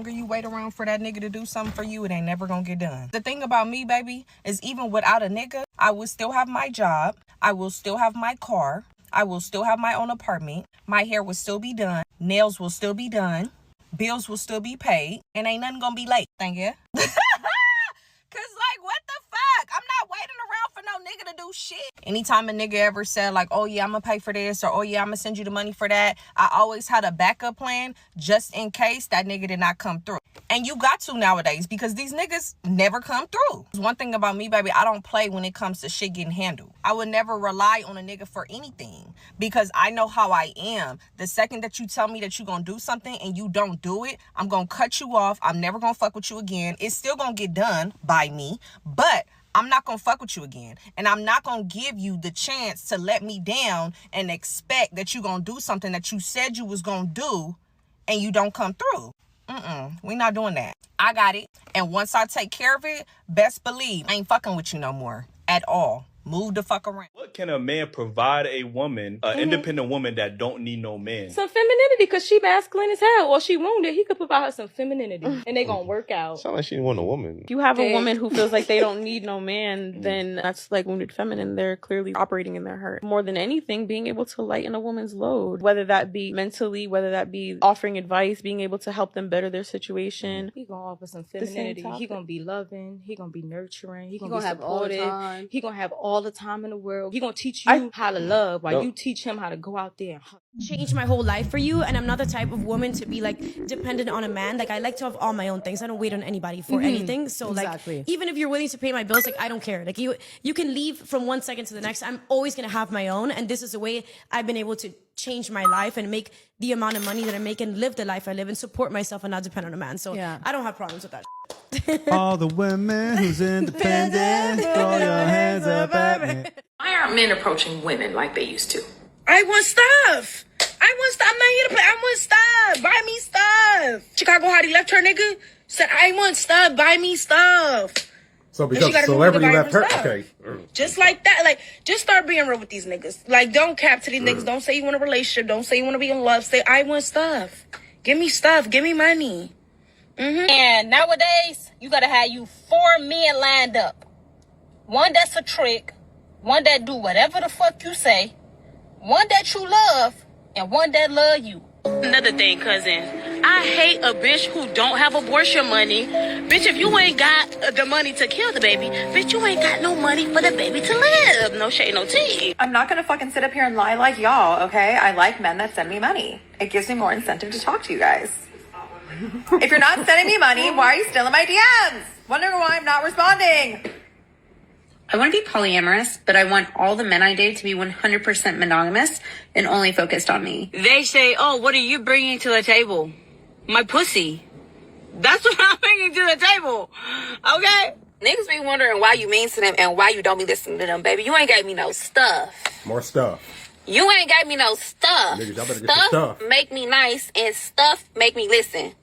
longer you wait around for that nigga to do something for you, it ain't never gonna get done. The thing about me, baby, is even without a nigga, I will still have my job. I will still have my car. I will still have my own apartment. My hair will still be done. Nails will still be done. Bills will still be paid. And ain't nothing gonna be late. Thank you. Cause like, what the fuck? I'm not waiting around for no nigga to do shit. Anytime a nigga ever said like, oh yeah, I'm gonna pay for this, or oh yeah, I'm gonna send you the money for that, I always had a backup plan just in case that nigga did not come through. And you got to nowadays, because these niggas never come through. One thing about me, baby, I don't play when it comes to shit getting handled. I would never rely on a nigga for anything, because I know how I am. The second that you tell me that you gonna do something and you don't do it, I'm gonna cut you off. I'm never gonna fuck with you again. It's still gonna get done by me, but I'm not gonna fuck with you again. And I'm not gonna give you the chance to let me down and expect that you gonna do something that you said you was gonna do and you don't come through. We not doing that. I got it. And once I take care of it, best believe I ain't fucking with you no more at all. Move the fuck around. What can a man provide a woman, an independent woman that don't need no man? Some femininity, because she masculine as hell, or she wounded. He could provide her some femininity, and they gonna work out. Sound like she didn't want a woman. If you have a woman who feels like they don't need no man, then that's like wounded feminine. They're clearly operating in their hurt. More than anything, being able to lighten a woman's load, whether that be mentally, whether that be offering advice, being able to help them better their situation. He gonna offer some femininity. He gonna be loving. He gonna be nurturing. He gonna be have all the supportive. time. He gonna have all the time in the world. He gonna teach you how to love while you teach him how to go out there and change my whole life for you, and I'm not the type of woman to be like dependent on a man. Like, I like to have all my own things. I don't wait on anybody for anything. So like, even if you're willing to pay my bills, like, I don't care. Like, you can leave from one second to the next. I'm always gonna have my own, and this is the way I've been able to change my life and make the amount of money that I make and live the life I live and support myself and not depend on a man. So I don't have problems with that. All the women who's independent, throw your hands up at me. Why aren't men approaching women like they used to? I want stuff. I'm not here to play. I want stuff. Buy me stuff. Chicago Hottie left her nigga. Said, I want stuff. Buy me stuff. So because celebrity left her, okay. Just like that. Like, just start being real with these niggas. Like, don't cap to these niggas. Don't say you want a relationship. Don't say you want to be in love. Say, I want stuff. Give me stuff. Give me money. And nowadays, you gotta have you 4 men lined up. One that's a trick, one that do whatever the fuck you say, one that you love, and one that love you. Another thing, cousin. I hate a bitch who don't have abortion money. Bitch, if you ain't got the money to kill the baby, bitch, you ain't got no money for the baby to live. No shade, no tea. I'm not gonna fucking sit up here and lie like y'all, okay? I like men that send me money. It gives me more incentive to talk to you guys. If you're not sending me money, why are you still in my DMs? Wondering why I'm not responding. I want to be polyamorous, but I want all the men I date to be 100% monogamous and only focused on me. They say, oh, what are you bringing to the table? My pussy. That's what I'm bringing to the table. Okay? Niggas be wondering why you mean to them and why you don't be listening to them, baby. You ain't got me no stuff. More stuff. You ain't got me no stuff. Niggas, y'all better get your stuff. Make me nice and stuff make me listen.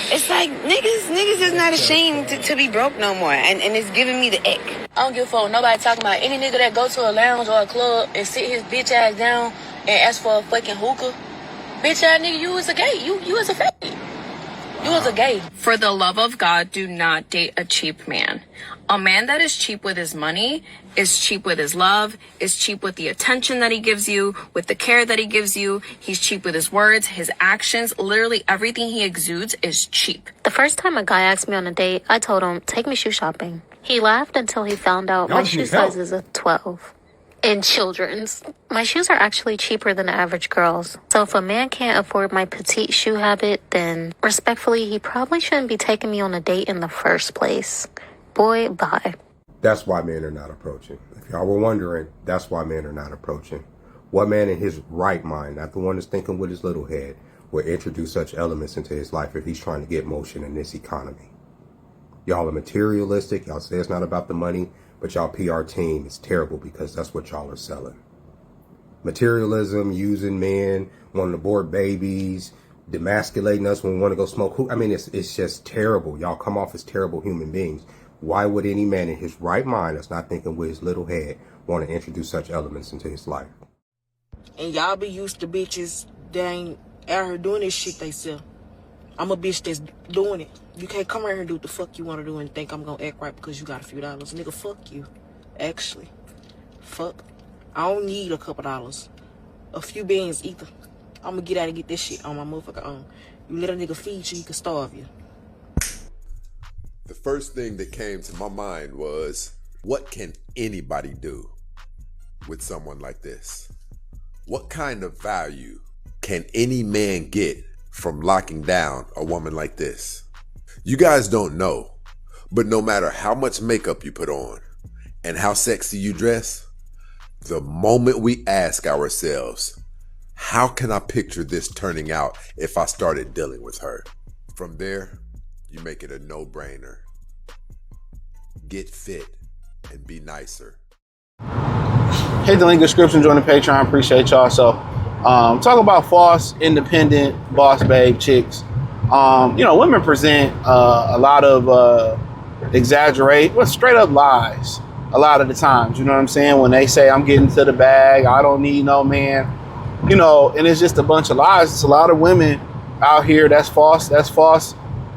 It's like niggas is not ashamed to be broke no more, and it's giving me the ick. I don't give a fuck nobody talking about any nigga that go to a lounge or a club and sit his bitch ass down and ask for a fucking hookah. Bitch ass nigga, you is a gay. You is a fake. You was a gay. For the love of God, do not date a cheap man. A man that is cheap with his money is cheap with his love, is cheap with the attention that he gives you, with the care that he gives you. He's cheap with his words, his actions. Literally everything he exudes is cheap. The first time a guy asked me on a date, I told him, take me shoe shopping. He laughed until he found out my shoe size is a 12. In children's. My shoes are actually cheaper than the average girl's. So if a man can't afford my petite shoe habit, then respectfully, he probably shouldn't be taking me on a date in the first place. Boy, bye. That's why men are not approaching. If y'all were wondering, that's why men are not approaching. What man in his right mind, not the one that's thinking with his little head, would introduce such elements into his life if he's trying to get motion in this economy? Y'all are materialistic. Y'all say it's not about the money. But y'all PR team is terrible because that's what y'all are selling. Materialism, using men, wanting to abort babies, demasculating us when we want to go smoke. I mean, it's just terrible. Y'all come off as terrible human beings. Why would any man in his right mind that's not thinking with his little head want to introduce such elements into his life? And y'all be used to bitches that ain't out here doing this shit they sell. I'm a bitch that's doing it. You can't come around here and do what the fuck you want to do and think I'm gonna act right because you got a few dollars. Nigga, fuck you. Actually. Fuck. I don't need a couple dollars. A few bands either. I'm gonna get out and get this shit on my motherfucker own. You let a nigga feed you, he can starve you. The first thing that came to my mind was, what can anybody do with someone like this? What kind of value can any man get from locking down a woman like this? You guys don't know, but no matter how much makeup you put on and how sexy you dress, the moment we ask ourselves, how can I picture this turning out if I started dealing with her? From there, you make it a no-brainer. Get fit and be nicer. Hit the link in the description, join the Patreon. Appreciate y'all. So, talk about false, independent, boss babe chicks. Women present a lot of straight up lies a lot of the times. You know what I'm saying? When they say, I'm getting to the bag, I don't need no man. And it's just a bunch of lies. It's a lot of women out here that's false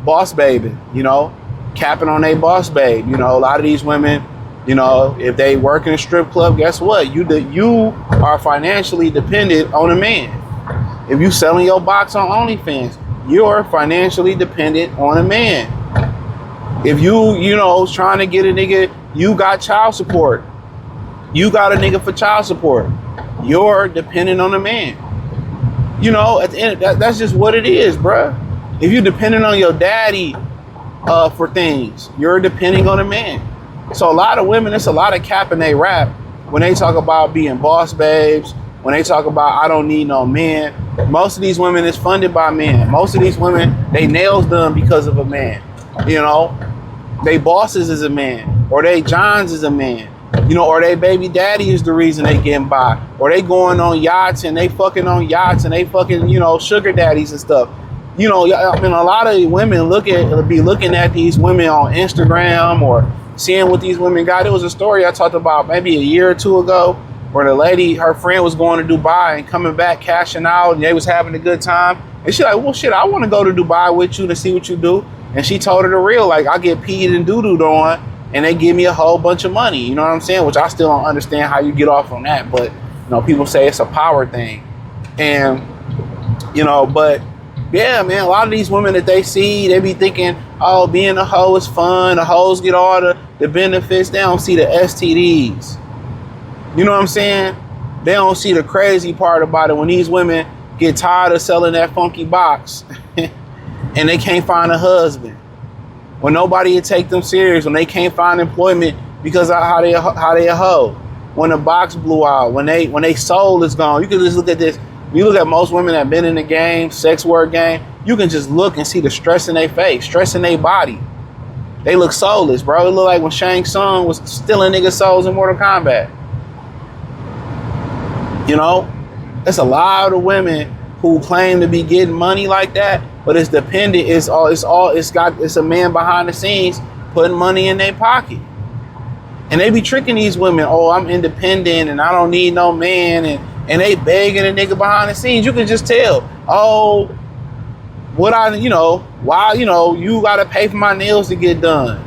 boss baby, capping on their boss babe. A lot of these women, if they work in a strip club, guess what? You are financially dependent on a man. If you selling your box on OnlyFans, you're financially dependent on a man. If you trying to get a nigga, you got child support. You got a nigga for child support. You're dependent on a man. At the end, that's just what it is, bruh. If you're dependent on your daddy for things, you're depending on a man. So a lot of women, it's a lot of cap in they rap when they talk about being boss babes, when they talk about I don't need no man. Most of these women is funded by men. Most of these women, they nails done because of a man. They bosses is a man, or they Johns is a man. Or they baby daddy is the reason they getting by. Or they going on yachts and they fucking on yachts and they fucking, sugar daddies and stuff. A lot of women be looking at these women on Instagram or seeing what these women got. It was a story I talked about maybe a year or two ago where the lady, her friend was going to Dubai and coming back, cashing out, and they was having a good time. And she like, well, shit, I want to go to Dubai with you to see what you do. And she told her the real, like, I get peed and doo-dooed on, and they give me a whole bunch of money. You know what I'm saying? Which I still don't understand how you get off on that. But, people say it's a power thing. And, but, yeah, man, a lot of these women that they see, they be thinking, oh, being a hoe is fun. The hoes get all the benefits. They don't see the STDs. You know what I'm saying? They don't see the crazy part about it when these women get tired of selling that funky box and they can't find a husband. When nobody will take them serious, when they can't find employment because of how they a hoe. When the box blew out, when they soul is gone. You can just look at this. You look at most women that have been in the game, sex work game, you can just look and see the stress in their face, stress in their body. They look soulless, bro. It look like when Shang Tsung was stealing niggas' souls in Mortal Kombat. It's a lot of women who claim to be getting money like that, but it's dependent. It's a man behind the scenes putting money in their pocket. And they be tricking these women, oh, I'm independent and I don't need no man, and they begging a nigga behind the scenes. You can just tell, oh, why, you gotta pay for my nails to get done.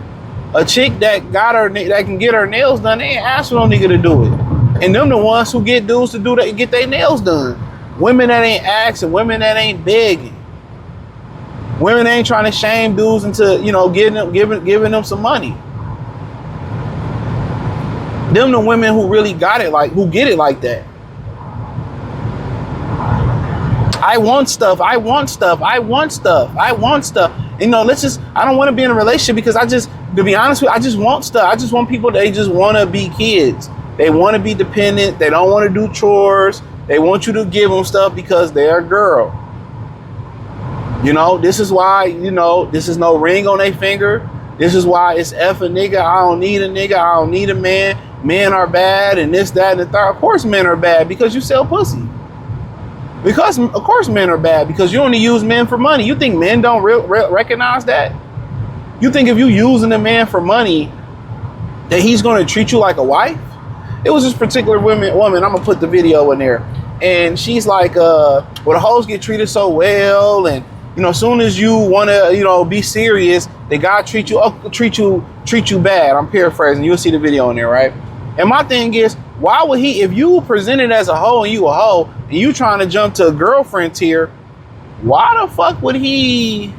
A chick that can get her nails done, they ain't ask for no nigga to do it. And them the ones who get dudes to do that, get their nails done. Women that ain't asking, women that ain't begging. Women ain't trying to shame dudes into, giving them some money. Them the women who really got it, who get it like that. I want stuff. I want stuff. I want stuff. I want stuff. I don't want to be in a relationship because to be honest with you, I just want stuff. I just want people, they just want to be kids. They want to be dependent. They don't want to do chores. They want you to give them stuff because they're a girl. This is why, this is no ring on their finger. This is why it's F a nigga. I don't need a nigga. I don't need a man. Men are bad and this, that, and the third. Of course men are bad because you sell pussy. Because, of course, men are bad because you only use men for money. You think men don't recognize that? You think if you using a man for money, that he's gonna treat you like a wife? It was this particular woman, I'm gonna put the video in there. And she's like, well, the hoes get treated so well, and you know, as soon as you wanna, you know, be serious, the guy treat you bad. I'm paraphrasing. You'll see the video in there, right? And my thing is, why would he, if you presented as a hoe and you a hoe, and you trying to jump to a girlfriend tier, why the fuck would he?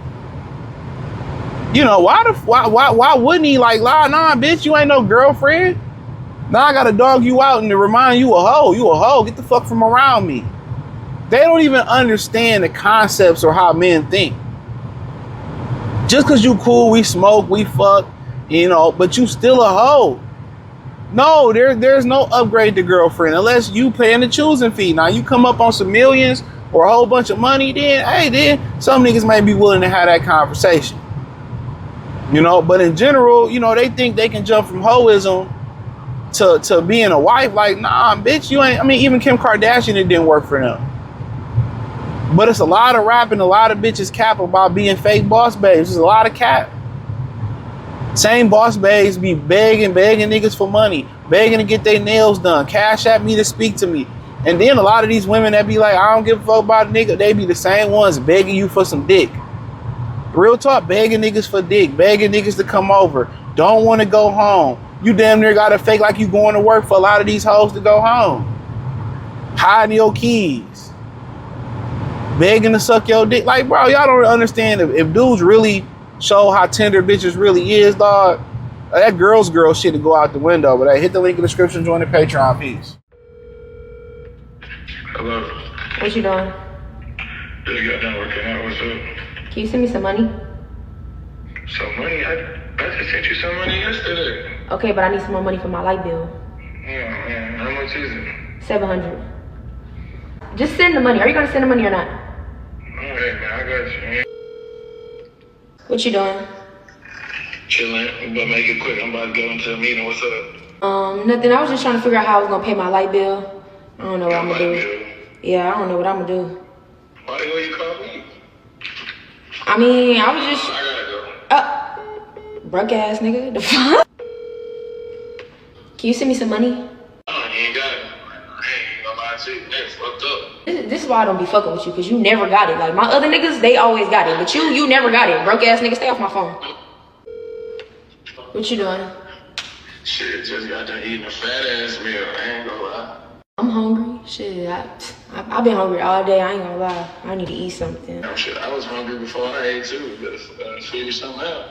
You know, why wouldn't he like lie? Nah, bitch, you ain't no girlfriend. Now I gotta dog you out and to remind you a hoe. You a hoe. Get the fuck from around me. They don't even understand the concepts or how men think. Just cause you cool, we smoke, we fuck, you know, but you still a hoe. No, there's no upgrade to girlfriend unless you paying the choosing fee. Now you come up on some millions or a whole bunch of money, then hey, then some niggas may be willing to have that conversation. You know, but in general, you know, they think they can jump from hoism to being a wife. Like, nah, bitch, you ain't. I mean, even Kim Kardashian, it didn't work for them. But it's a lot of rapping, a lot of bitches cap about being fake boss babes. There's a lot of cap. Same boss babes be begging niggas for money, begging to get their nails done, cash at me to speak to me. And then a lot of these women that be like, I don't give a fuck about a nigga, they be the same ones begging you for some dick. Real talk, begging niggas for dick, begging niggas to come over, don't want to go home. You damn near gotta fake like you going to work for a lot of these hoes to go home. Hiding your keys. Begging to suck your dick. Like, bro, y'all don't understand if dudes really show how tender bitches really is, dog. That girl shit to go out the window. But hey, hit the link in the description, join the Patreon. Peace. Hello. What you doing? Just got done working out. What's up? Can you send me some money? Some money? I just sent you some money yesterday. Okay, but I need some more money for my light bill. Yeah, man. How much is it? $700. Just send the money. Are you gonna send the money or not? Alright, man. I got you, man. What you doing? Chilling. But make it quick. I'm about to go into a meeting. What's up? Nothing. I was just trying to figure out how I was gonna pay my light bill. I don't know what I'm gonna do. Yeah, I don't know what I'm gonna do. Why the hell you call me? I mean, I was just. I gotta go. Broke ass nigga. The fuck? Can you send me some money? Oh, you ain't got it. I ain't gonna lie to you. That's fucked up. This is why I don't be fucking with you, because you never got it. Like, my other niggas, they always got it. But you never got it. Broke ass nigga, stay off my phone. What you doing? Shit, just got done eating a fat ass meal. I ain't gonna lie. I'm hungry. Shit, I've been hungry all day. I ain't gonna lie. I need to eat something. Oh, shit, I was hungry before I ate too. Better figure something out.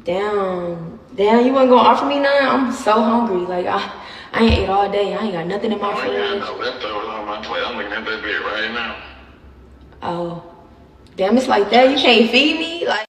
Damn, you wasn't gonna offer me none? I'm so hungry. Like, I ain't ate all day. I ain't got nothing in my fridge. I got no leftovers on my plate. I'm looking at that bit right now. Oh, damn, it's like that? You can't feed me? Like.